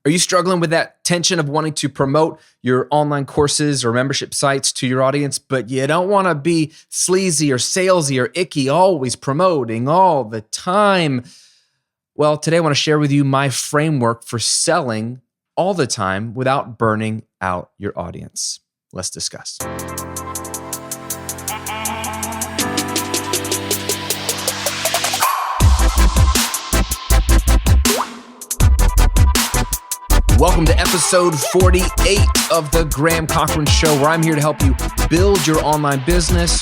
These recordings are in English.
Are you struggling with that tension of wanting to promote your online courses or membership sites to your audience, but you don't want to be sleazy or salesy or icky, always promoting all the time? Well, today I want to share with you my framework for selling all the time without burning out your audience. Let's discuss. Welcome to episode 48 of the Graham Cochrane Show, where I'm here to help you build your online business,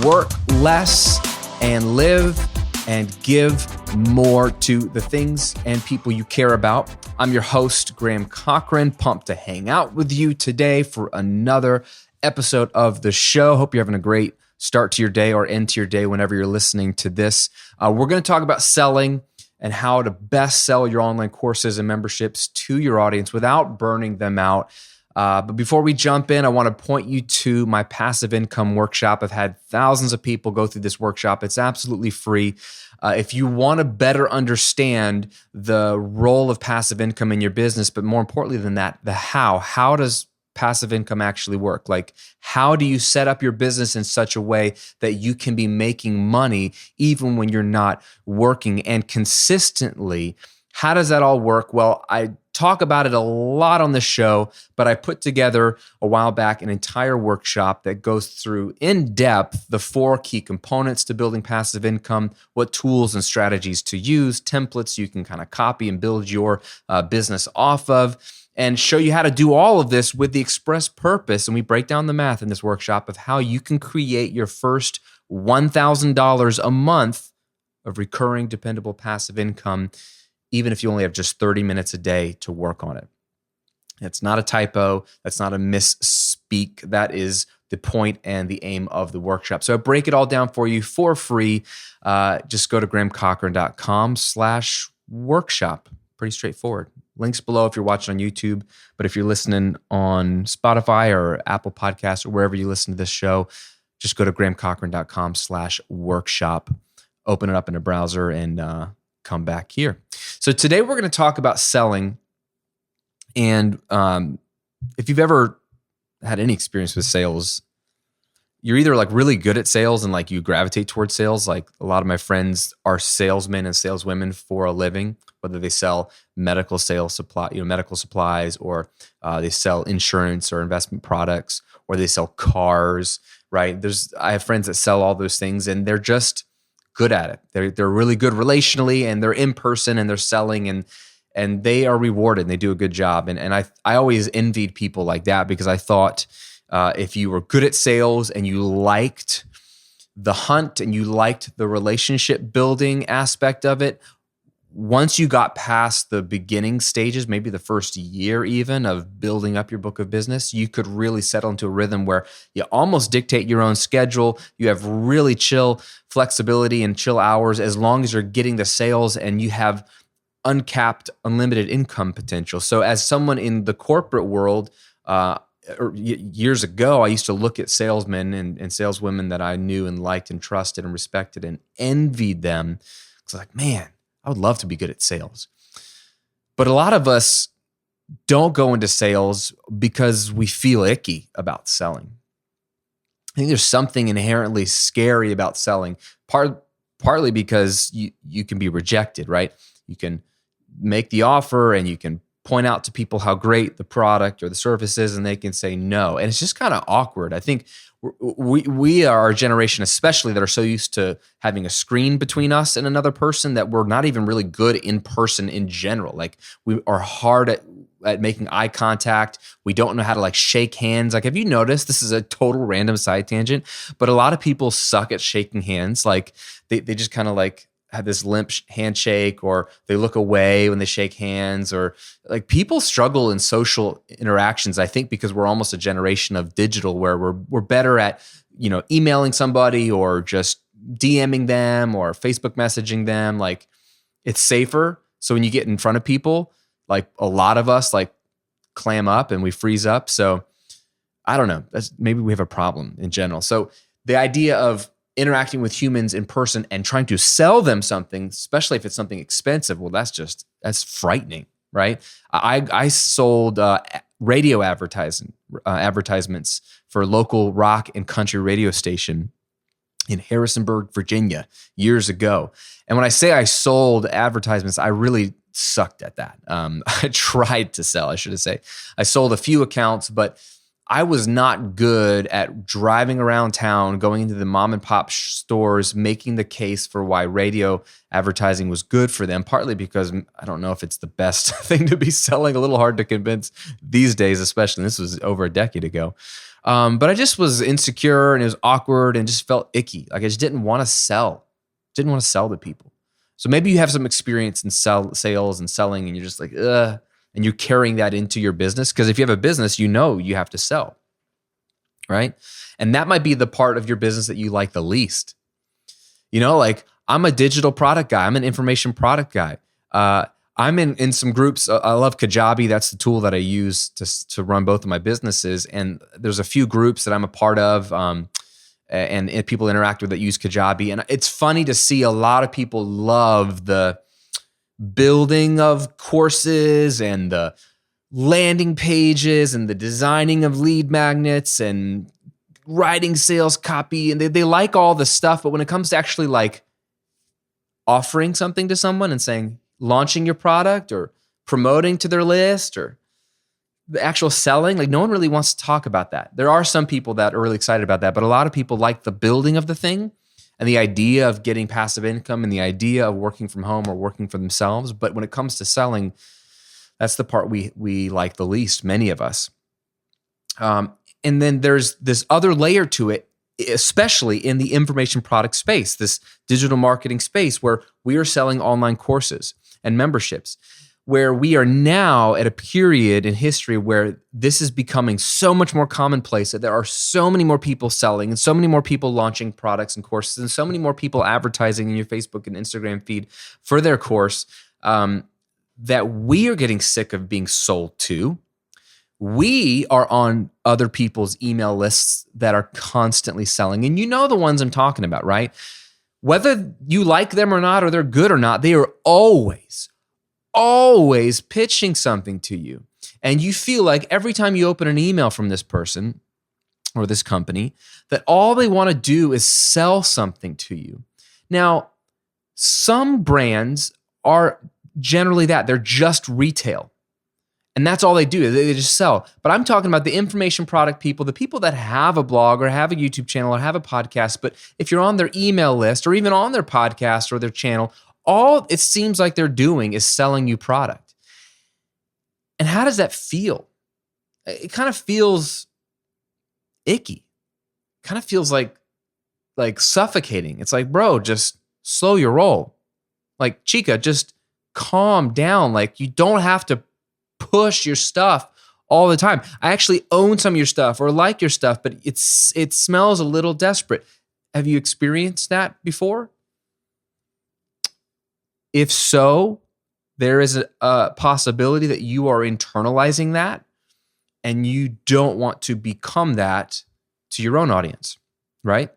work less, and live and give more to the things and people you care about. I'm your host, Graham Cochrane, pumped to hang out with you today for another episode of the show. Hope you're having a great start to your day or end to your day whenever you're listening to this. We're going to talk about selling and how to best sell your online courses and memberships to your audience without burning them out. But before we jump in, I want to point you to my passive income workshop. I've had thousands of people go through this workshop. It's absolutely free. If you want to better understand the role of passive income in your business, but more importantly than that, the how does passive income actually work? Like, how do you set up your business in such a way that you can be making money even when you're not working, and consistently? How does that all work? Well, I talk about it a lot on the show, but I put together a while back an entire workshop that goes through in depth the 4 key components to building passive income, what tools and strategies to use, templates you can kind of copy and build your business off of, and show you how to do all of this with the express purpose. And we break down the math in this workshop of how you can create your first $1,000 a month of recurring, dependable passive income, even if you only have just 30 minutes a day to work on it. It's not a typo. That's not a misspeak. That is the point and the aim of the workshop. So I break it all down for you for free. Just go to grahamcochrane.com/workshop. Pretty straightforward. Links below if you're watching on YouTube, but if you're listening on Spotify or Apple Podcasts or wherever you listen to this show, just go to grahamcochrane.com/workshop, open it up in a browser, and come back here. So today we're going to talk about selling. And if you've ever had any experience with sales, you're either like really good at sales and like you gravitate towards sales. Like a lot of my friends are salesmen and saleswomen for a living, whether they sell medical supplies, or they sell insurance or investment products, or they sell cars, right? I have friends that sell all those things, and they're just good at it. They're really good relationally, and they're in person, and they're selling, and they are rewarded, and they do a good job. And I always envied people like that, because I thought if you were good at sales and you liked the hunt and you liked the relationship building aspect of it, once you got past the beginning stages, maybe the first year even of building up your book of business, you could really settle into a rhythm where you almost dictate your own schedule. You have really chill flexibility and chill hours, as long as you're getting the sales and you have uncapped, unlimited income potential. So as someone in the corporate world, years ago, I used to look at salesmen and saleswomen that I knew and liked and trusted and respected and envied them. It's like, man, I would love to be good at sales. But a lot of us don't go into sales because we feel icky about selling. I think there's something inherently scary about selling, partly because you can be rejected, right? You can make the offer and you can point out to people how great the product or the service is, and they can say no. And it's just kind of awkward. I think we are a generation, especially, that are so used to having a screen between us and another person, that we're not even really good in person in general. Like, we are hard at making eye contact. We don't know how to like shake hands. Like, have you noticed, this is a total random side tangent, but a lot of people suck at shaking hands. Like they just kind of like have this limp handshake, or they look away when they shake hands, or like people struggle in social interactions, I think, because we're almost a generation of digital, where we're better at, emailing somebody or just DMing them or Facebook messaging them. Like, it's safer. So when you get in front of people, like a lot of us like clam up and we freeze up. So I don't know, maybe we have a problem in general. So the idea of interacting with humans in person and trying to sell them something, especially if it's something expensive, well, that's frightening. right? I sold radio advertisements for local rock and country radio station in Harrisonburg, Virginia, years ago. And when I say I sold advertisements, I really sucked at that. I tried to sell, I should say. I sold a few accounts, but I was not good at driving around town, going into the mom and pop stores, making the case for why radio advertising was good for them, partly because I don't know if it's the best thing to be selling, a little hard to convince these days, especially. This was over a decade ago. But I just was insecure and it was awkward and just felt icky. Like I just didn't want to sell, to people. So maybe you have some experience in sales and selling and you're just like, ugh. And you're carrying that into your business. Because if you have a business, you know you have to sell, right? And that might be the part of your business that you like the least. You know, like I'm a digital product guy. I'm an information product guy. I'm in some groups. I love Kajabi. That's the tool that I use to run both of my businesses. And there's a few groups that I'm a part of and people interact with that use Kajabi. And it's funny to see a lot of people love the building of courses and the landing pages and the designing of lead magnets and writing sales copy. And they like all the stuff. But when it comes to actually like offering something to someone and saying, launching your product or promoting to their list or the actual selling, like no one really wants to talk about that. There are some people that are really excited about that, but a lot of people like the building of the thing and the idea of getting passive income and the idea of working from home or working for themselves. But when it comes to selling, that's the part we like the least, many of us. And then there's this other layer to it, especially in the information product space, this digital marketing space where we are selling online courses and memberships, where we are now at a period in history where this is becoming so much more commonplace that there are so many more people selling and so many more people launching products and courses and so many more people advertising in your Facebook and Instagram feed for their course that we are getting sick of being sold to. We are on other people's email lists that are constantly selling. And you know the ones I'm talking about, right? Whether you like them or not, or they're good or not, they are always pitching something to you. And you feel like every time you open an email from this person or this company, that all they want to do is sell something to you. Now, some brands are generally that. They're just retail. And that's all they do. They just sell. But I'm talking about the information product people, the people that have a blog or have a YouTube channel or have a podcast. But if you're on their email list or even on their podcast or their channel, all it seems like they're doing is selling you product. And how does that feel? It kind of feels icky. It kind of feels like suffocating. It's like, bro, just slow your roll. Like, chica, just calm down. Like, you don't have to push your stuff all the time. I actually own some of your stuff or like your stuff, but it smells a little desperate. Have you experienced that before? If so, there is a possibility that you are internalizing that and you don't want to become that to your own audience, right?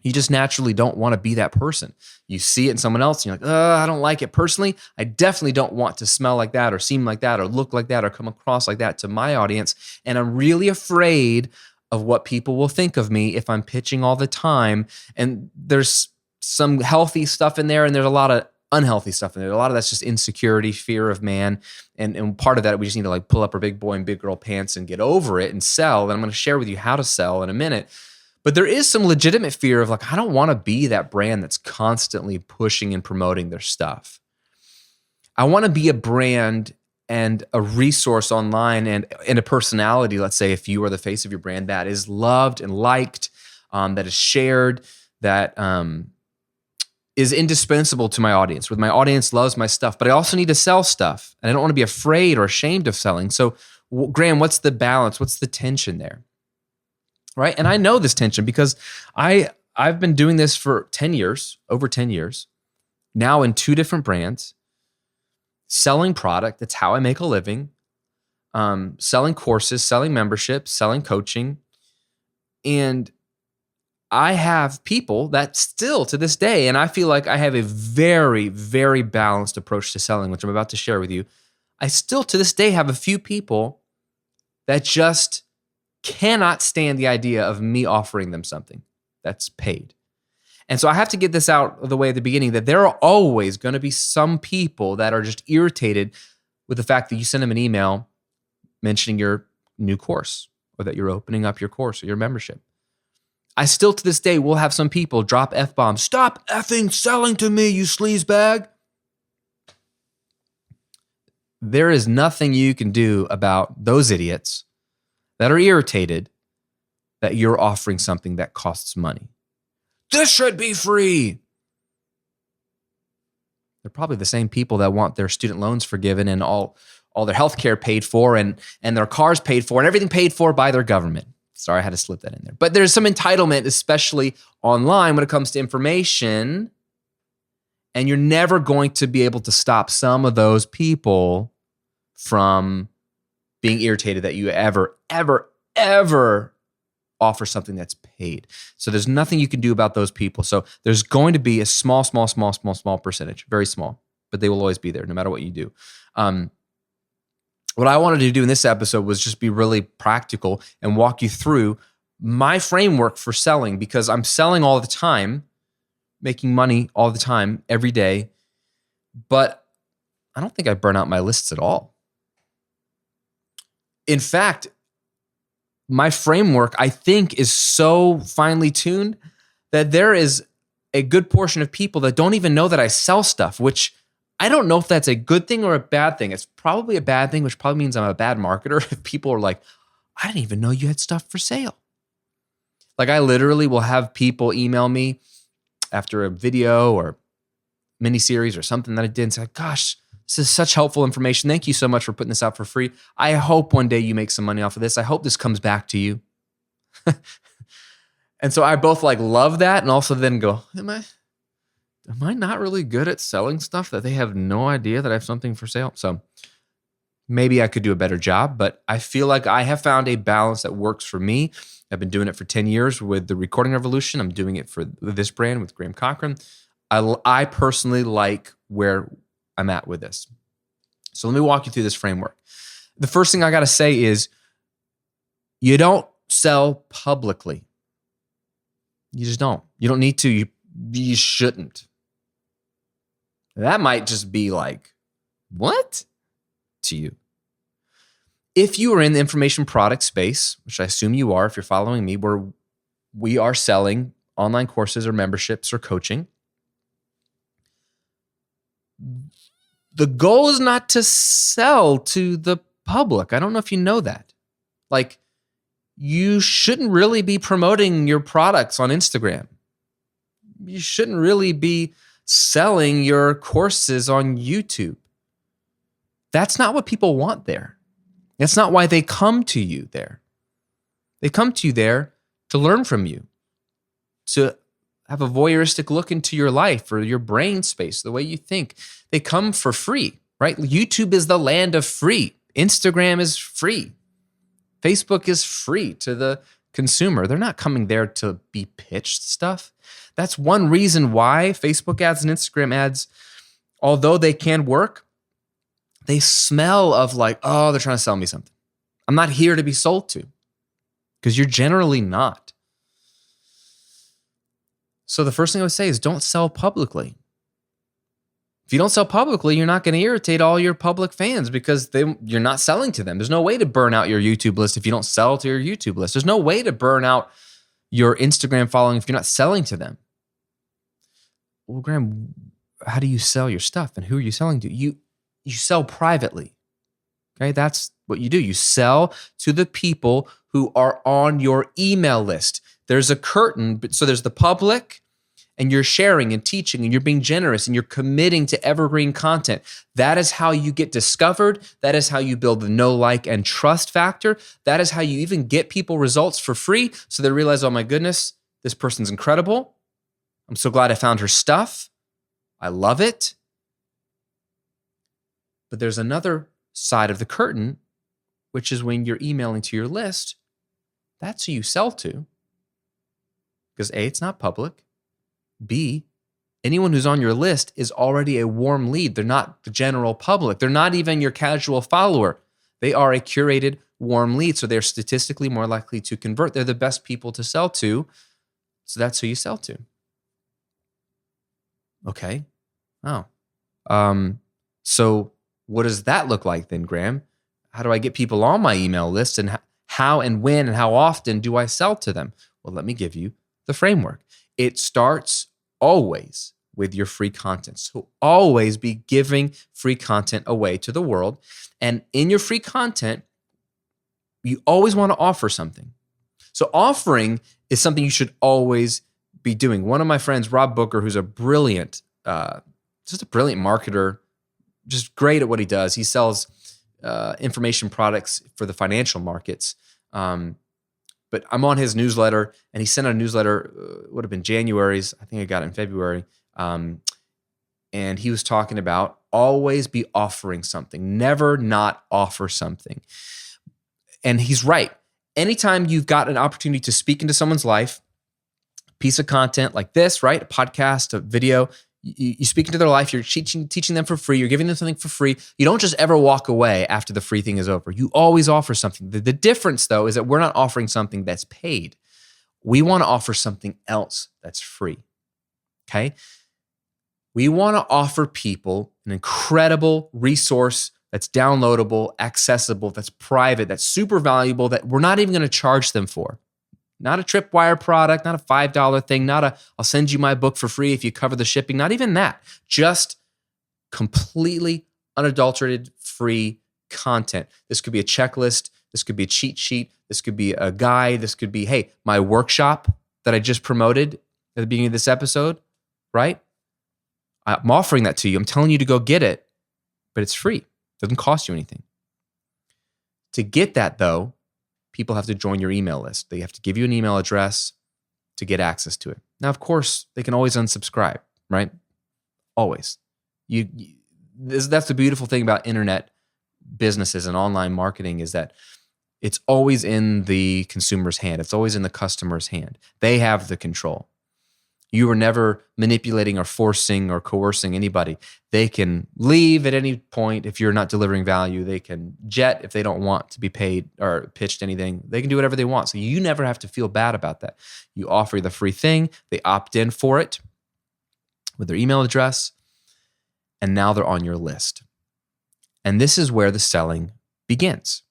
You just naturally don't want to be that person. You see it in someone else and you're like, I don't like it personally. I definitely don't want to smell like that or seem like that or look like that or come across like that to my audience. And I'm really afraid of what people will think of me if I'm pitching all the time. And there's some healthy stuff in there and there's a lot of unhealthy stuff in there. A lot of that's just insecurity, fear of man. And part of that, we just need to like pull up our big boy and big girl pants and get over it and sell. And I'm going to share with you how to sell in a minute. But there is some legitimate fear of like, I don't want to be that brand that's constantly pushing and promoting their stuff. I want to be a brand and a resource online and a personality, let's say, if you are the face of your brand, that is loved and liked, that is shared, that is indispensable to my audience, where my audience loves my stuff, but I also need to sell stuff. And I don't want to be afraid or ashamed of selling. So, Graham, what's the balance? What's the tension there? Right? And I know this tension because I've been doing this for 10 years, over 10 years, now in 2 different brands, selling product. That's how I make a living, selling courses, selling memberships, selling coaching. And I have people that still to this day, and I feel like I have a very, very balanced approach to selling, which I'm about to share with you. I still to this day have a few people that just cannot stand the idea of me offering them something that's paid. And so I have to get this out of the way at the beginning that there are always going to be some people that are just irritated with the fact that you send them an email mentioning your new course or that you're opening up your course or your membership. I still to this day will have some people drop F-bombs. Stop effing selling to me, you sleazebag. There is nothing you can do about those idiots that are irritated that you're offering something that costs money. This should be free. They're probably the same people that want their student loans forgiven and all their health care paid for and their cars paid for and everything paid for by their government. Sorry, I had to slip that in there. But there's some entitlement, especially online when it comes to information. And you're never going to be able to stop some of those people from being irritated that you ever offer something that's paid. So there's nothing you can do about those people. So there's going to be a small percentage, very small, but they will always be there no matter what you do. What I wanted to do in this episode was just be really practical and walk you through my framework for selling, because I'm selling all the time, making money all the time, every day, but I don't think I burn out my lists at all. In fact, my framework, I think, is so finely tuned that there is a good portion of people that don't even know that I sell stuff, which I don't know if that's a good thing or a bad thing. It's probably a bad thing, which probably means I'm a bad marketer. If people are like, I didn't even know you had stuff for sale. Like I literally will have people email me after a video or mini series or something that I did and say, gosh, this is such helpful information. Thank you so much for putting this out for free. I hope one day you make some money off of this. I hope this comes back to you. And so I both like love that and also then go, am I not really good at selling stuff that they have no idea that I have something for sale? So maybe I could do a better job, but I feel like I have found a balance that works for me. I've been doing it for 10 years with the Recording Revolution. I'm doing it for this brand with Cochrane. I personally like where I'm at with this. So let me walk you through this framework. The first thing I got to say is you don't sell publicly. You just don't. You don't need to. You shouldn't. That might just be like, what? To you. If you are in the information product space, which I assume you are if you're following me, where we are selling online courses or memberships or coaching, the goal is not to sell to the public. I don't know if you know that. Like, you shouldn't really be promoting your products on Instagram. You shouldn't really be selling your courses on YouTube. That's not what people want there. That's not why they come to you there. They come to you there to learn from you, to have a voyeuristic look into your life or your brain space, the way you think. They come for free, right? YouTube is the land of free. Instagram is free. Facebook is free to the consumer. They're not coming there to be pitched stuff. That's one reason why Facebook ads and Instagram ads, although they can work, they smell of like, oh, they're trying to sell me something. I'm not here to be sold to, because you're generally not. So the first thing I would say is don't sell publicly. If you don't sell publicly, you're not going to irritate all your public fans because you're not selling to them. There's no way to burn out your YouTube list if you don't sell to your YouTube list. There's no way to burn out your Instagram following if you're not selling to them. Well, Graham, how do you sell your stuff and who are you selling to? You sell privately. Okay, that's what you do. You sell to the people who are on your email list. There's a curtain, so there's the public, and you're sharing and teaching and you're being generous and you're committing to evergreen content. That is how you get discovered. That is how you build the know, like, and trust factor. That is how you even get people results for free so they realize, oh my goodness, this person's incredible. I'm so glad I found her stuff. I love it. But there's another side of the curtain, which is when you're emailing to your list. That's who you sell to. Because A, it's not public. B, anyone who's on your list is already a warm lead. They're not the general public. They're not even your casual follower. They are a curated warm lead. So they're statistically more likely to convert. They're the best people to sell to. So that's who you sell to. Okay. Oh. So what does that look like then, Graham? How do I get people on my email list, and how and when and how often do I sell to them? Well, let me give you the framework. It starts always with your free content. So always be giving free content away to the world. And in your free content, you always want to offer something. So offering is something you should always be doing. One of my friends, Rob Booker, who's a brilliant, just a brilliant marketer, just great at what he does. He sells information products for the financial markets. But I'm on his newsletter, and he sent out a newsletter, would have been January's. I think I got it in February. And he was talking about always be offering something, never not offer something. And he's right. Anytime you've got an opportunity to speak into someone's life, piece of content like this, right? A podcast, a video, you speak into their life, you're teaching them for free, you're giving them something for free. You don't just ever walk away after the free thing is over. You always offer something. The difference, though, is that we're not offering something that's paid. We want to offer something else that's free, okay? We want to offer people an incredible resource that's downloadable, accessible, that's private, that's super valuable, that we're not even going to charge them for. Not a Tripwire product, not a $5 thing, not a I'll send you my book for free if you cover the shipping, not even that. Just completely unadulterated free content. This could be a checklist. This could be a cheat sheet. This could be a guide. This could be, hey, my workshop that I just promoted at the beginning of this episode, right? I'm offering that to you. I'm telling you to go get it, but it's free. It doesn't cost you anything. To get that, though, people have to join your email list. They have to give you an email address to get access to it. Now, of course, they can always unsubscribe, right? Always. That's the beautiful thing about internet businesses and online marketing, is that it's always in the consumer's hand. It's always in the customer's hand. They have the control. You are never manipulating or forcing or coercing anybody. They can leave at any point if you're not delivering value. They can jet if they don't want to be paid or pitched anything. They can do whatever they want. So you never have to feel bad about that. You offer the free thing. They opt in for it with their email address, and now they're on your list. And this is where the selling begins.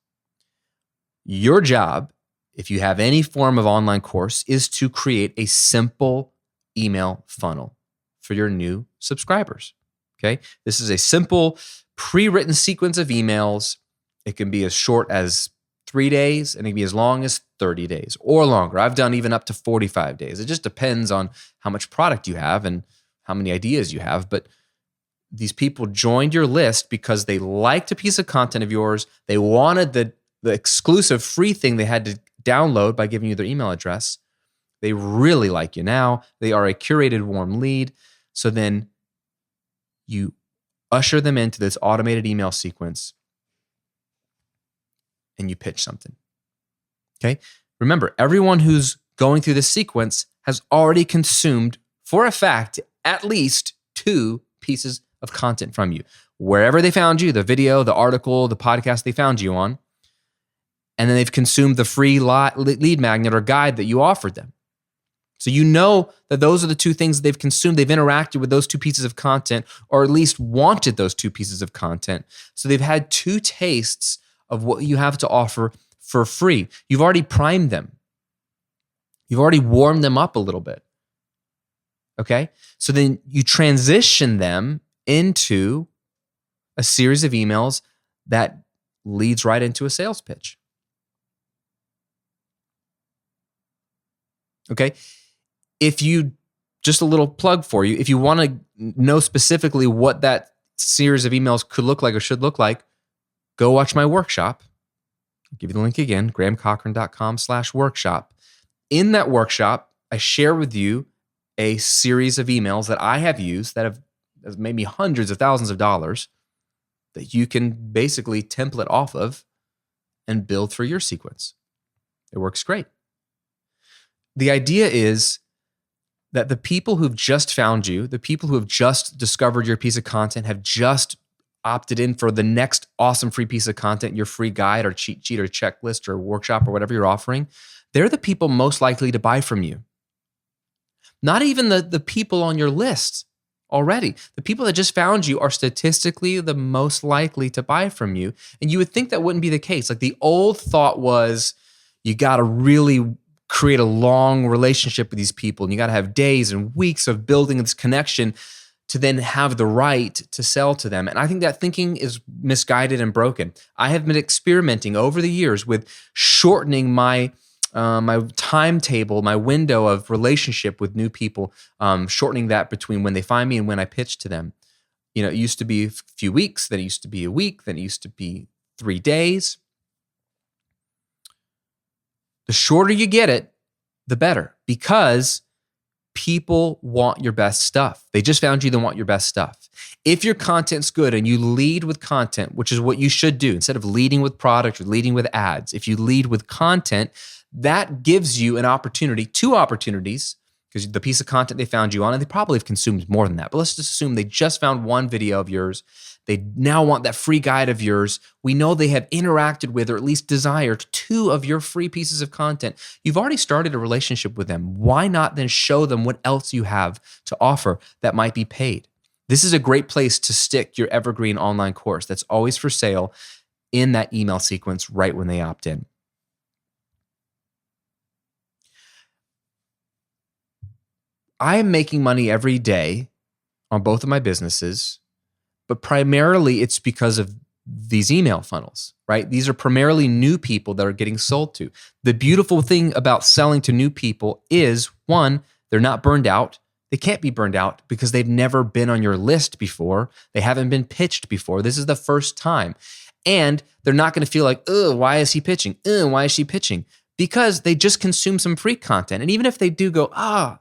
Your job, if you have any form of online course, is to create a simple email funnel for your new subscribers. Okay. This is a simple pre-written sequence of emails. It can be as short as 3 days, and it can be as long as 30 days or longer. I've done even up to 45 days. It just depends on how much product you have and how many ideas you have. But these people joined your list because they liked a piece of content of yours. They wanted the exclusive free thing they had to download by giving you their email address. They really like you now. They are a curated warm lead. So then you usher them into this automated email sequence and you pitch something. Okay? Remember, everyone who's going through this sequence has already consumed, for a fact, at least 2 pieces of content from you. Wherever they found you, the video, the article, the podcast they found you on, and then they've consumed the free lead magnet or guide that you offered them. So you know that those are the 2 things they've consumed. They've interacted with those 2 pieces of content, or at least wanted those 2 pieces of content. So they've had 2 tastes of what you have to offer for free. You've already primed them. You've already warmed them up a little bit. Okay? So then you transition them into a series of emails that leads right into a sales pitch. Okay? If you, just a little plug for you, if you want to know specifically what that series of emails could look like or should look like, go watch my workshop. I'll give you the link again, grahamcochrane.com/workshop. In that workshop, I share with you a series of emails that I have used that have made me hundreds of thousands of dollars that you can basically template off of and build for your sequence. It works great. The idea is that the people who've just found you, the people who have just discovered your piece of content, have just opted in for the next awesome free piece of content, your free guide or cheat sheet or checklist or workshop or whatever you're offering, they're the people most likely to buy from you. Not even the people on your list already. The people that just found you are statistically the most likely to buy from you. And you would think that wouldn't be the case. Like, the old thought was, you got to really create a long relationship with these people, and you got to have days and weeks of building this connection to then have the right to sell to them. And I think that thinking is misguided and broken. I have been experimenting over the years with shortening my timetable, my window of relationship with new people, shortening that between when they find me and when I pitch to them. You know, it used to be a few weeks, then it used to be a week, then it used to be 3 days. The shorter you get it, the better, because people want your best stuff. They just found you, they want your best stuff. If your content's good and you lead with content, which is what you should do, instead of leading with product or leading with ads, if you lead with content, that gives you an opportunity, 2 opportunities, because the piece of content they found you on, and they probably have consumed more than that, but let's just assume they just found 1 video of yours. They now want that free guide of yours. We know they have interacted with, or at least desired, 2 of your free pieces of content. You've already started a relationship with them. Why not then show them what else you have to offer that might be paid? This is a great place to stick your evergreen online course that's always for sale in that email sequence right when they opt in. I am making money every day on both of my businesses, but primarily it's because of these email funnels, right? These are primarily new people that are getting sold to. The beautiful thing about selling to new people is, 1, they're not burned out. They can't be burned out because they've never been on your list before. They haven't been pitched before. This is the first time. And they're not going to feel like, why is he pitching? Why is she pitching? Because they just consume some free content. And even if they do go,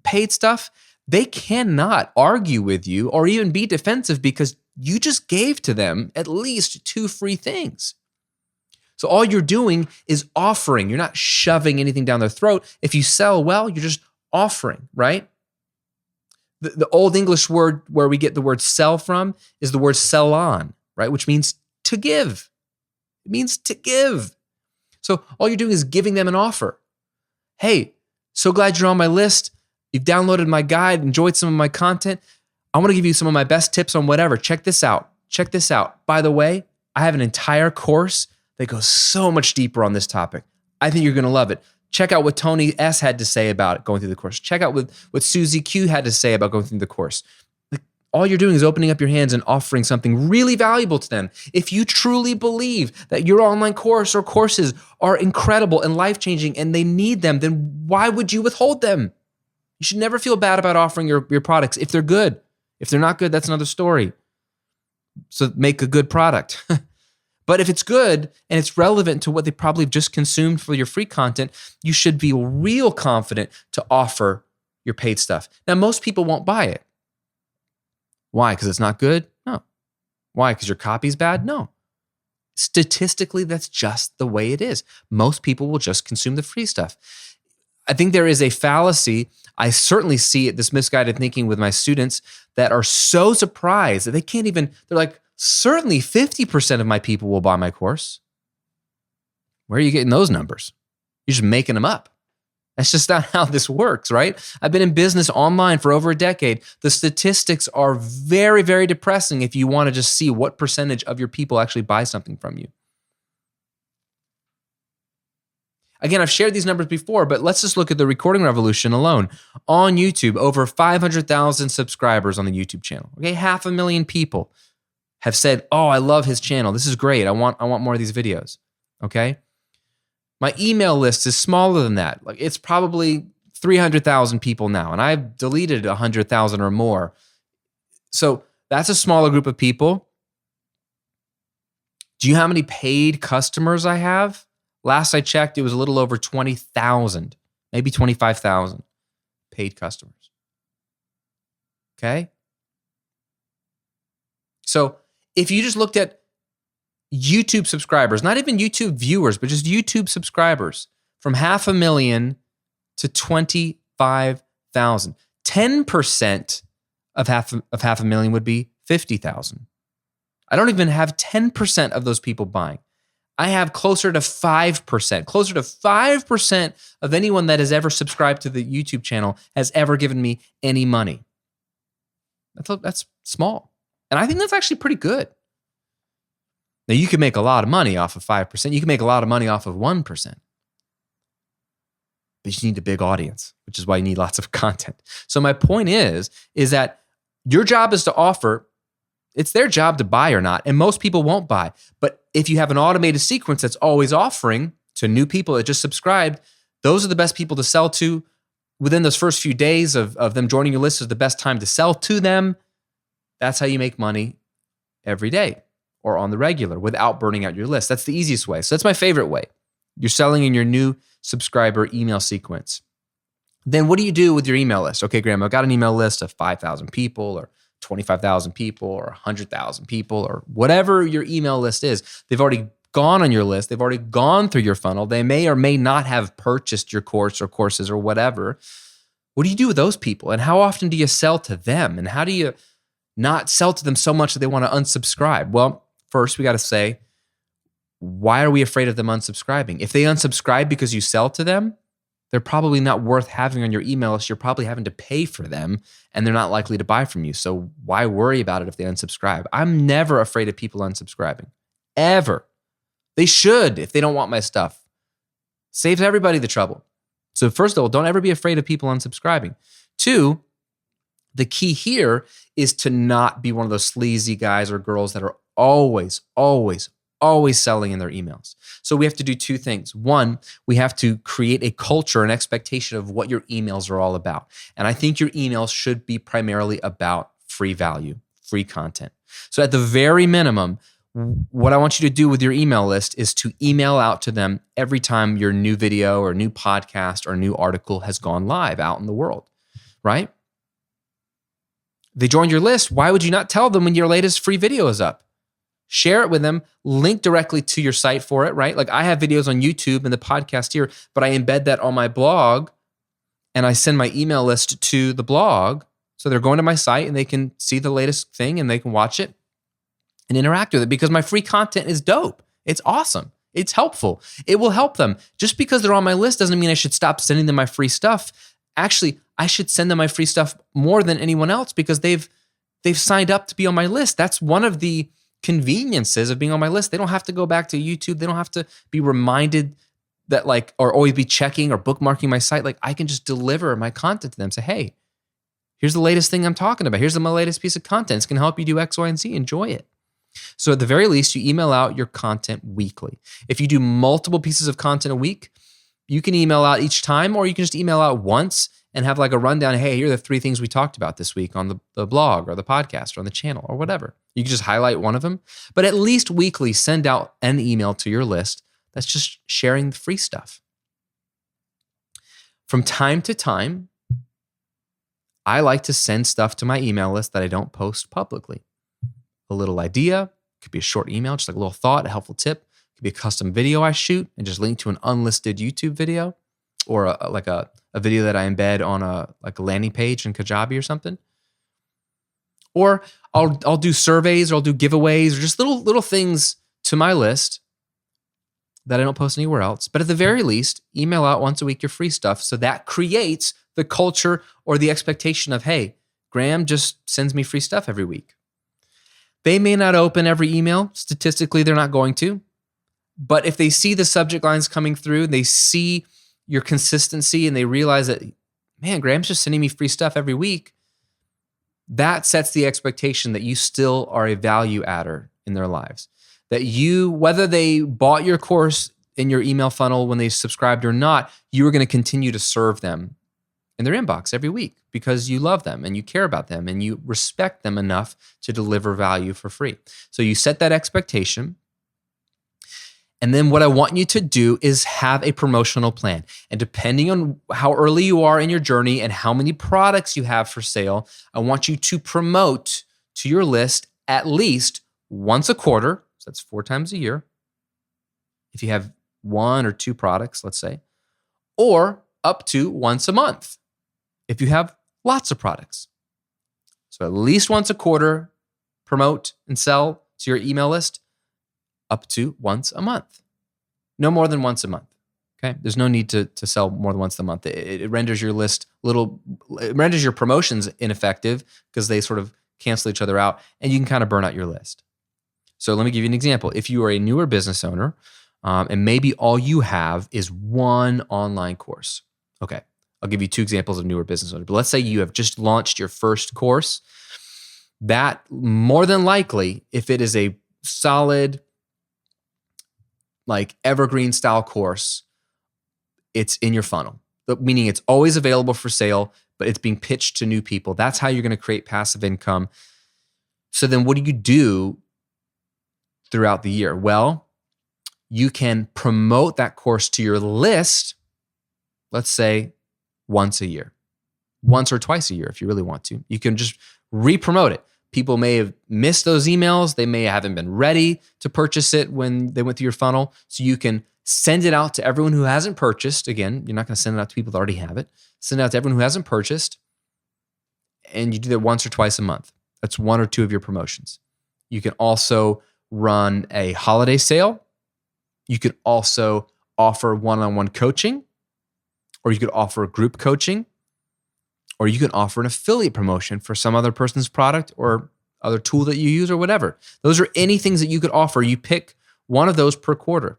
paid stuff, they cannot argue with you or even be defensive because you just gave to them at least 2 free things. So all you're doing is offering. You're not shoving anything down their throat. If you sell well, you're just offering, right? The old English word where we get the word sell from is the word sell on, right? Which means to give. It means to give. So all you're doing is giving them an offer. Hey, so glad you're on my list. You've downloaded my guide, enjoyed some of my content. I want to give you some of my best tips on whatever. Check this out. Check this out. By the way, I have an entire course that goes so much deeper on this topic. I think you're going to love it. Check out what Tony S. had to say about it going through the course. Check out what Susie Q. had to say about going through the course. All you're doing is opening up your hands and offering something really valuable to them. If you truly believe that your online course or courses are incredible and life-changing and they need them, then why would you withhold them? You should never feel bad about offering your products if they're good. If they're not good, that's another story. So make a good product. But if it's good and it's relevant to what they probably just consumed for your free content, you should be real confident to offer your paid stuff. Now, most people won't buy it. Why? Because it's not good? No. Why? Because your copy's bad? No. Statistically, that's just the way it is. Most people will just consume the free stuff. I think there is a fallacy. I certainly see it, this misguided thinking with my students that are so surprised that they can't even, they're like, certainly 50% of my people will buy my course. Where are you getting those numbers? You're just making them up. That's just not how this works, right? I've been in business online for over a decade. The statistics are very, very depressing if you want to just see what percentage of your people actually buy something from you. Again, I've shared these numbers before, but let's just look at the Recording Revolution alone. On YouTube, over 500,000 subscribers on the YouTube channel. Okay, 500,000 people have said, "Oh, I love his channel. This is great. I want more of these videos." Okay? My email list is smaller than that. Like, it's probably 300,000 people now, and I've deleted 100,000 or more. So that's a smaller group of people. Do you know how many paid customers I have? Last I checked, it was a little over 20,000, maybe 25,000 paid customers. Okay? So if you just looked at YouTube subscribers, not even YouTube viewers, but just YouTube subscribers, from 500,000 to 25,000. $10,000. 10% of half a million would be 50,000. I don't even have 10% of those people buying. I have closer to 5%. Closer to 5% of anyone that has ever subscribed to the YouTube channel has ever given me any money. That's small. And I think that's actually pretty good. Now, you can make a lot of money off of 5%. You can make a lot of money off of 1%. But you need a big audience, which is why you need lots of content. So my point is that your job is to offer. It's their job to buy or not, and most people won't buy. But if you have an automated sequence that's always offering to new people that just subscribed, those are the best people to sell to. Within those first few days of them joining your list is the best time to sell to them. That's how you make money every day or on the regular without burning out your list. That's the easiest way. So that's my favorite way. You're selling in your new subscriber email sequence. Then what do you do with your email list? Okay, Graham, I've got an email list of 5,000 people or 25,000 people or 100,000 people or whatever your email list is. They've already gone on your list. They've already gone through your funnel. They may or may not have purchased your course or courses or whatever. What do you do with those people? And how often do you sell to them? And how do you not sell to them so much that they want to unsubscribe? Well, first we got to say, why are we afraid of them unsubscribing? If they unsubscribe because you sell to them, they're probably not worth having on your email list. You're probably having to pay for them and they're not likely to buy from you. So why worry about it if they unsubscribe? I'm never afraid of people unsubscribing, ever. They should if they don't want my stuff. Saves everybody the trouble. So first of all, don't ever be afraid of people unsubscribing. Two, the key here is to not be one of those sleazy guys or girls that are always selling in their emails. So we have to do two things. One, we have to create a culture, an expectation of what your emails are all about. And I think your emails should be primarily about free value, free content. So at the very minimum, what I want you to do with your email list is to email out to them every time your new video or new podcast or new article has gone live out in the world, right? They joined your list. Why would you not tell them when your latest free video is up? Share it with them, link directly to your site for it, right? Like I have videos on YouTube and the podcast here, but I embed that on my blog and I send my email list to the blog. So they're going to my site and they can see the latest thing and they can watch it and interact with it because my free content is dope. It's awesome. It's helpful. It will help them. Just because they're on my list doesn't mean I should stop sending them my free stuff. Actually, I should send them my free stuff more than anyone else because they've signed up to be on my list. That's one of the conveniences of being on my list. They don't have to go back to YouTube. They don't have to be reminded that or always be checking or bookmarking my site. Like I can just deliver my content to them. Say, hey, here's the latest thing I'm talking about. Here's my latest piece of content. It's going to help you do X, Y, and Z. Enjoy it. So at the very least, you email out your content weekly. If you do multiple pieces of content a week, you can email out each time, or you can just email out once and have like a rundown. Hey, here are the 3 things we talked about this week on the blog or the podcast or on the channel or whatever. You can just highlight one of them, but at least weekly, send out an email to your list that's just sharing the free stuff. From time to time, I like to send stuff to my email list that I don't post publicly. A little idea, could be a short email, just like a little thought, a helpful tip. It could be a custom video I shoot and just link to an unlisted YouTube video or a video that I embed on a landing page in Kajabi or something. Or I'll do surveys or I'll do giveaways or just little things to my list that I don't post anywhere else. But at the very least, email out once a week your free stuff. So that creates the culture or the expectation of, hey, Graham just sends me free stuff every week. They may not open every email. Statistically, they're not going to. But if they see the subject lines coming through, they see your consistency and they realize that, man, Graham's just sending me free stuff every week, that sets the expectation that you still are a value adder in their lives. That you, whether they bought your course in your email funnel when they subscribed or not, you are going to continue to serve them in their inbox every week because you love them and you care about them and you respect them enough to deliver value for free. So you set that expectation. And then what I want you to do is have a promotional plan. And depending on how early you are in your journey and how many products you have for sale, I want you to promote to your list at least once a quarter. So that's 4 times a year. If you have 1 or 2 products, let's say, or up to once a month if you have lots of products. So at least once a quarter, promote and sell to your email list, up to once a month. No more than once a month. Okay, there's no need to sell more than once a month. It renders your list it renders your promotions ineffective because they sort of cancel each other out, and you can kind of burn out your list. So let me give you an example. If you are a newer business owner, and maybe all you have is one online course. Okay, I'll give you two examples of newer business owners. But let's say you have just launched your first course. That more than likely, if it is a solid, like evergreen style course, it's in your funnel, meaning it's always available for sale, but it's being pitched to new people. That's how you're going to create passive income. So then what do you do throughout the year? Well, you can promote that course to your list, let's say once a year, once or twice a year if you really want to. You can just re-promote it. People may have missed those emails. They may haven't been ready to purchase it when they went through your funnel. So you can send it out to everyone who hasn't purchased. Again, you're not going to send it out to people that already have it. Send it out to everyone who hasn't purchased. And you do that once or twice a month. That's one or two of your promotions. You can also run a holiday sale. You could also offer one-on-one coaching, or you could offer group coaching, or you can offer an affiliate promotion for some other person's product or other tool that you use or whatever. Those are any things that you could offer. You pick one of those per quarter.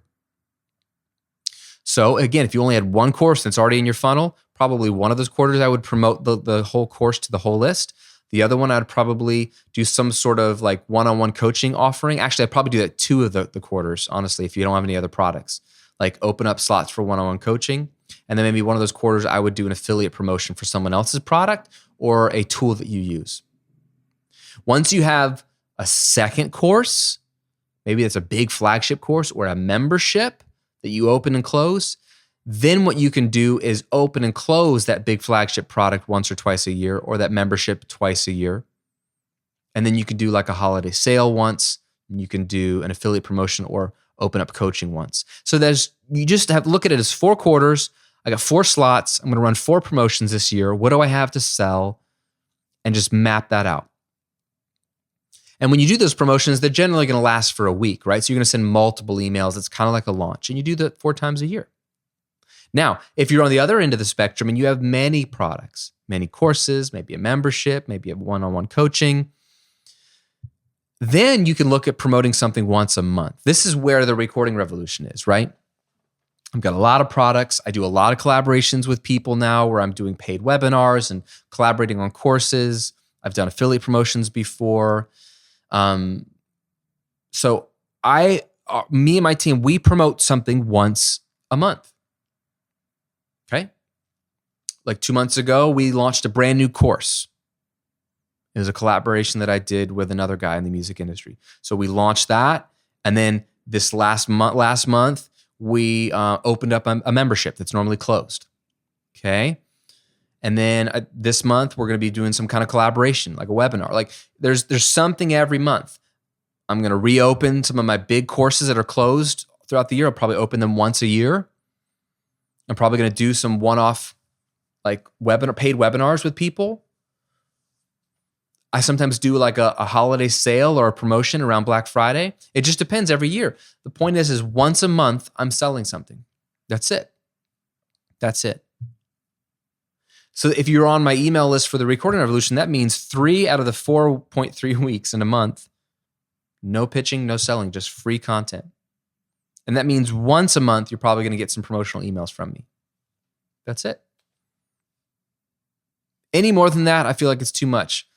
So again, if you only had one course that's already in your funnel, probably one of those quarters I would promote the whole course to the whole list. The other one I'd probably do some sort of like one-on-one coaching offering. Actually, I'd probably do that two of the quarters, honestly, if you don't have any other products. Like open up slots for one-on-one coaching. And then maybe one of those quarters, I would do an affiliate promotion for someone else's product or a tool that you use. Once you have a second course, maybe it's a big flagship course or a membership that you open and close, then what you can do is open and close that big flagship product once or twice a year, or that membership twice a year. And then you can do like a holiday sale once, and you can do an affiliate promotion or open up coaching once. So you just have to look at it as 4 quarters. I got 4 slots. I'm going to run 4 promotions this year. What do I have to sell? And just map that out. And when you do those promotions, they're generally going to last for a week, right? So you're going to send multiple emails. It's kind of like a launch, and you do that 4 times a year. Now, if you're on the other end of the spectrum and you have many products, many courses, maybe a membership, maybe a one-on-one coaching, then you can look at promoting something once a month. This is where the recording revolution is, right? I've got a lot of products. I do a lot of collaborations with people now where I'm doing paid webinars and collaborating on courses. I've done affiliate promotions before. So me and my team, we promote something once a month. Okay. Like 2 months ago, we launched a brand new course. It was a collaboration that I did with another guy in the music industry. So we launched that. And then this last month, we opened up a membership that's normally closed. Okay. And then this month, we're going to be doing some kind of collaboration, like a webinar. Like there's something every month. I'm going to reopen some of my big courses that are closed throughout the year. I'll probably open them once a year. I'm probably going to do some one-off like paid webinars with people. I sometimes do like a holiday sale or a promotion around Black Friday. It just depends every year. The point is once a month, I'm selling something. That's it. That's it. So if you're on my email list for the Recording Revolution, that means 3 out of the 4.3 weeks in a month, no pitching, no selling, just free content. And that means once a month, you're probably going to get some promotional emails from me. That's it. Any more than that, I feel like it's too much.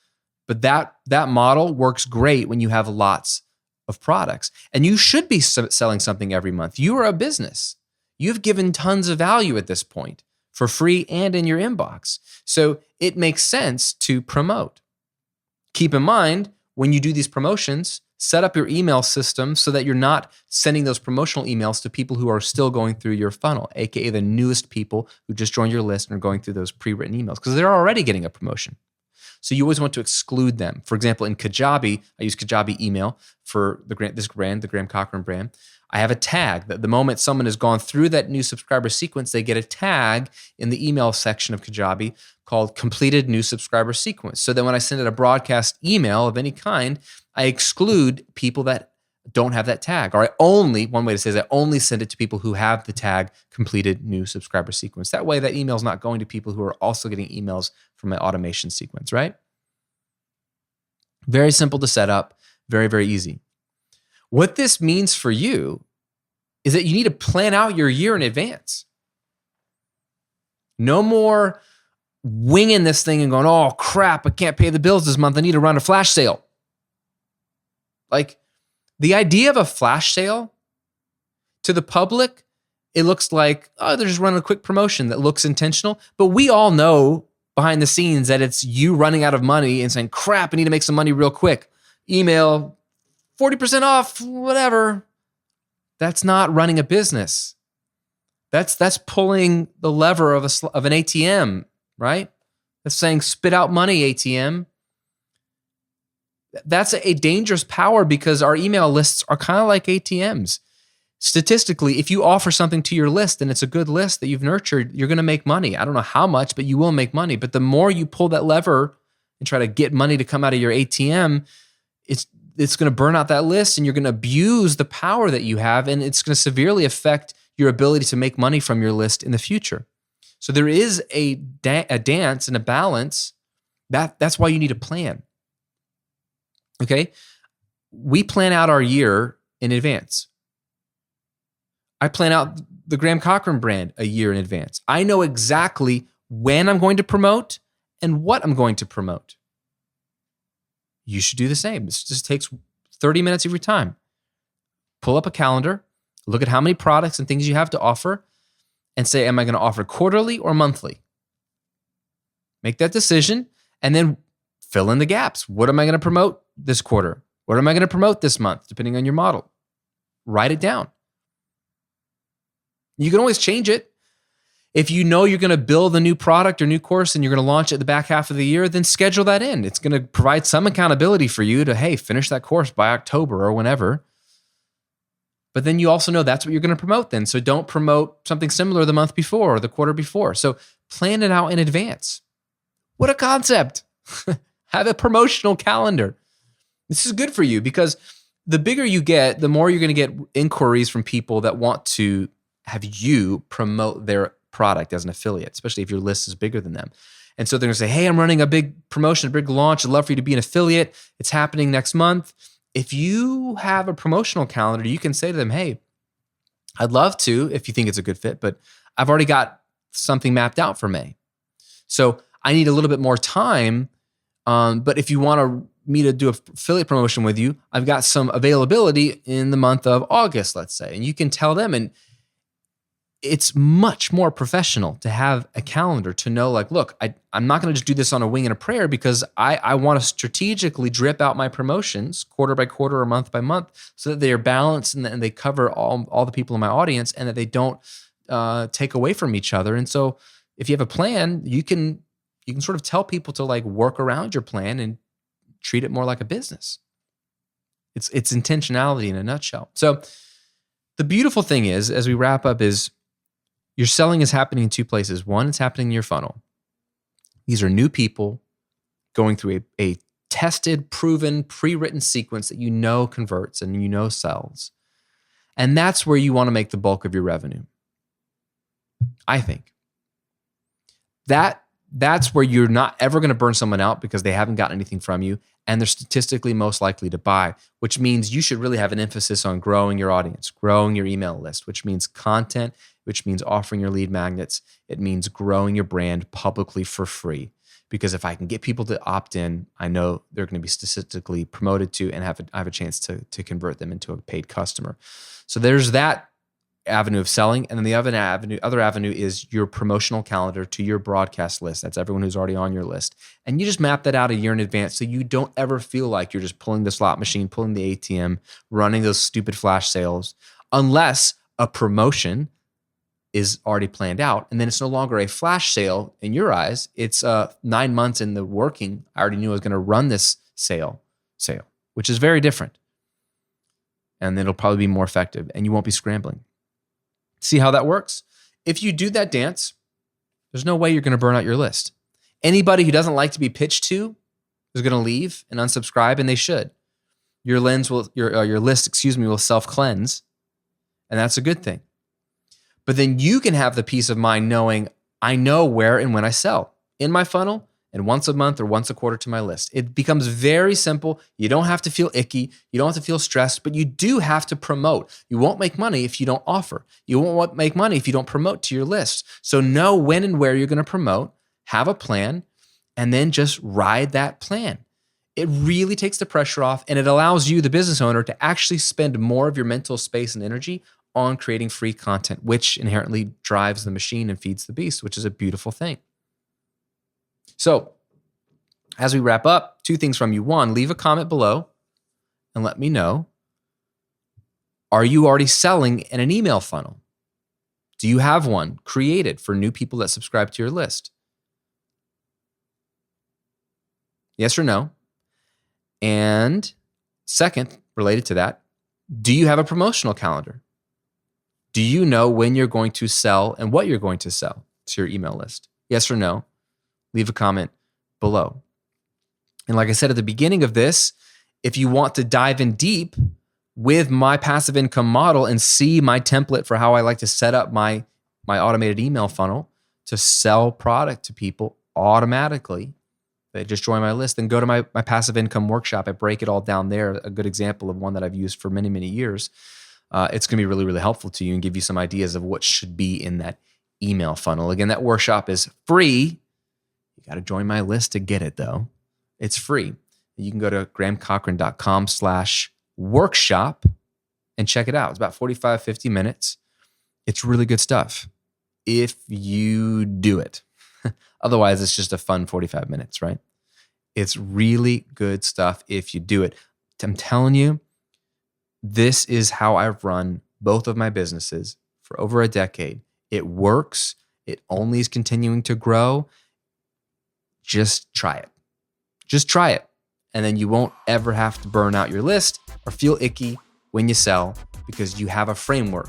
But that model works great when you have lots of products. And you should be selling something every month. You are a business. You've given tons of value at this point for free and in your inbox. So it makes sense to promote. Keep in mind, when you do these promotions, set up your email system so that you're not sending those promotional emails to people who are still going through your funnel, aka the newest people who just joined your list and are going through those pre-written emails because they're already getting a promotion. So you always want to exclude them. For example, in Kajabi, I use Kajabi email for this brand, the Graham Cochrane brand. I have a tag that the moment someone has gone through that new subscriber sequence, they get a tag in the email section of Kajabi called completed new subscriber sequence. So then when I send out a broadcast email of any kind, I exclude people that don't have that tag. Or one way to say is I only send it to people who have the tag completed new subscriber sequence. That way that email is not going to people who are also getting emails from my automation sequence, right? Very simple to set up, very, very easy. What this means for you is that you need to plan out your year in advance. No more winging this thing and going, oh crap, I can't pay the bills this month. I need to run a flash sale. Like the idea of a flash sale to the public, it looks like, oh, they're just running a quick promotion that looks intentional. But we all know behind the scenes that it's you running out of money and saying, crap, I need to make some money real quick. Email, 40% off, whatever. That's not running a business. That's pulling the lever of an ATM, right? That's saying spit out money, ATM. That's a dangerous power because our email lists are kind of like ATMs. Statistically, if you offer something to your list and it's a good list that you've nurtured, you're going to make money. I don't know how much, but you will make money. But the more you pull that lever and try to get money to come out of your ATM, it's going to burn out that list and you're going to abuse the power that you have, and it's going to severely affect your ability to make money from your list in the future. So there is a dance and a balance. That's why you need a plan. Okay? We plan out our year in advance. I plan out the Graham Cochrane brand a year in advance. I know exactly when I'm going to promote and what I'm going to promote. You should do the same. This just takes 30 minutes of your time. Pull up a calendar, look at how many products and things you have to offer, and say, am I going to offer quarterly or monthly? Make that decision, and then fill in the gaps. What am I going to promote this quarter? What am I going to promote this month, depending on your model? Write it down. You can always change it. If you know you're going to build a new product or new course and you're going to launch it the back half of the year, then schedule that in. It's going to provide some accountability for you to, hey, finish that course by October or whenever. But then you also know that's what you're going to promote then. So don't promote something similar the month before or the quarter before. So plan it out in advance. What a concept. Have a promotional calendar. This is good for you because the bigger you get, the more you're going to get inquiries from people that want to have you promote their product as an affiliate, especially if your list is bigger than them. And so they're going to say, hey, I'm running a big promotion, a big launch. I'd love for you to be an affiliate. It's happening next month. If you have a promotional calendar, you can say to them, hey, I'd love to if you think it's a good fit, but I've already got something mapped out for May. So I need a little bit more time. But if you want me to do an affiliate promotion with you, I've got some availability in the month of August, let's say. And you can tell them, and it's much more professional to have a calendar to know, like, look, I'm not going to just do this on a wing and a prayer because I want to strategically drip out my promotions quarter by quarter or month by month so that they are balanced and they cover all the people in my audience and that they don't take away from each other. And so if you have a plan, you can sort of tell people to like work around your plan and treat it more like a business. It's intentionality in a nutshell. So the beautiful thing is, as we wrap up, is your selling is happening in two places. One, it's happening in your funnel. These are new people going through a tested, proven, pre-written sequence that you know converts and you know sells. And that's where you want to make the bulk of your revenue. I think. That's where you're not ever going to burn someone out because they haven't gotten anything from you and they're statistically most likely to buy, which means you should really have an emphasis on growing your audience, growing your email list, which means content, which means offering your lead magnets. It means growing your brand publicly for free. Because if I can get people to opt in, I know they're going to be statistically promoted to and have a chance to convert them into a paid customer. So there's that avenue of selling. And then the other avenue is your promotional calendar to your broadcast list. That's everyone who's already on your list. And you just map that out a year in advance so you don't ever feel like you're just pulling the slot machine, pulling the ATM, running those stupid flash sales, unless a promotion is already planned out. And then it's no longer a flash sale in your eyes. It's 9 months in the working. I already knew I was going to run this sale, which is very different. and it'll probably be more effective and you won't be scrambling. See how that works? If you do that dance, there's no way you're going to burn out your list. Anybody who doesn't like to be pitched to is going to leave and unsubscribe, and they should. Your list, will self-cleanse, and that's a good thing. But then you can have the peace of mind knowing I know where and when I sell in my funnel and once a month or once a quarter to my list. It becomes very simple. You don't have to feel icky. You don't have to feel stressed, but you do have to promote. You won't make money if you don't offer. You won't make money if you don't promote to your list. So know when and where you're going to promote, have a plan, and then just ride that plan. It really takes the pressure off, and it allows you, the business owner, to actually spend more of your mental space and energy on creating free content, which inherently drives the machine and feeds the beast, which is a beautiful thing. So as we wrap up, 2 things from you. 1, leave a comment below and let me know, are you already selling in an email funnel? Do you have one created for new people that subscribe to your list? Yes or no? And second, related to that, do you have a promotional calendar? Do you know when you're going to sell and what you're going to sell to your email list? Yes or no? Leave a comment below. And like I said at the beginning of this, if you want to dive in deep with my passive income model and see my template for how I like to set up my automated email funnel to sell product to people automatically, they just join my list, then go to my passive income workshop. I break it all down there. A good example of one that I've used for many, many years. It's going to be really, really helpful to you and give you some ideas of what should be in that email funnel. Again, that workshop is free. You got to join my list to get it though. It's free. You can go to grahamcochrane.com/workshop and check it out. It's about 45, 50 minutes. It's really good stuff if you do it. Otherwise, it's just a fun 45 minutes, right? It's really good stuff if you do it. I'm telling you, this is how I've run both of my businesses for over a decade. It works. It only is continuing to grow. Just try it. Just try it. And then you won't ever have to burn out your list or feel icky when you sell, because you have a framework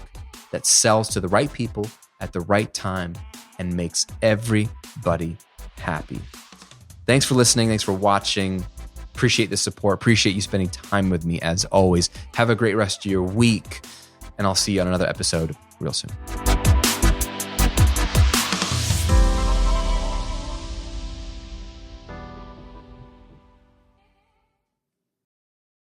that sells to the right people at the right time and makes everybody happy. Thanks for listening. Thanks for watching. Appreciate the support. Appreciate you spending time with me as always. Have a great rest of your week, and I'll see you on another episode real soon.